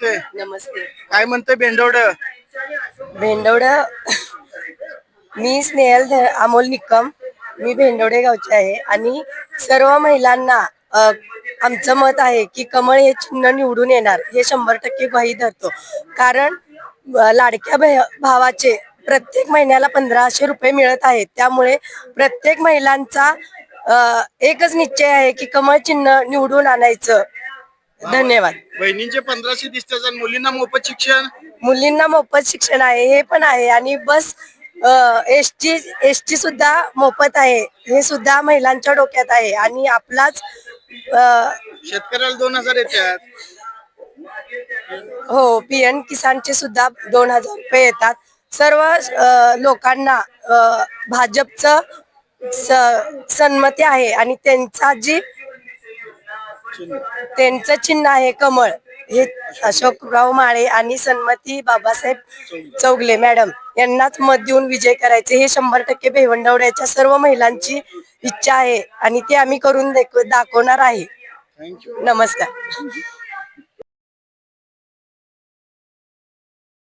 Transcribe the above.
नमस्ते. नमस्ते. काय म्हणतोय भेंडवड? भेंडवड मी स्नेहल अमोल निकम. मी भेंडवडे गावची आहे आणि सर्व महिलांना आमचं मत आहे की कमळ हे चिन्ह निवडून येणार हे 100% ग्वाही धरतो. कारण लाडक्या भावाचे प्रत्येक महिन्याला 1500 रुपये मिळत आहेत. त्यामुळे प्रत्येक महिलांचा एकच निश्चय आहे की कमळ चिन्ह निवडून आणायचं. धन्यवाद. बहिणींचे 1500 दिसतात आणि मुलींना मोफत शिक्षण. मुलींना मोफत शिक्षण आहे हे पण आहे आणि बस एसटी सुद्धा मोफत आहे हे सुद्धा महिलांच्या डोक्यात आहे. आणि आपलाच शेतकऱ्याला 2000 येतात. हो, पीएम किसानचे सुद्धा 2000 रुपये येतात. सर्व लोकांना भाजपचं संमती आहे आणि त्यांचं चिन्ह आहे कमळ. हे अशोकराव माळे आणि सन्मती बाबासाहेब चौगले मॅडम यांनाच मत देऊन विजय करायचे हे 100% भेवंडवड्याच्या सर्व महिलांची इच्छा आहे आणि ते आम्ही करून दाखवणार आहे. नमस्कार.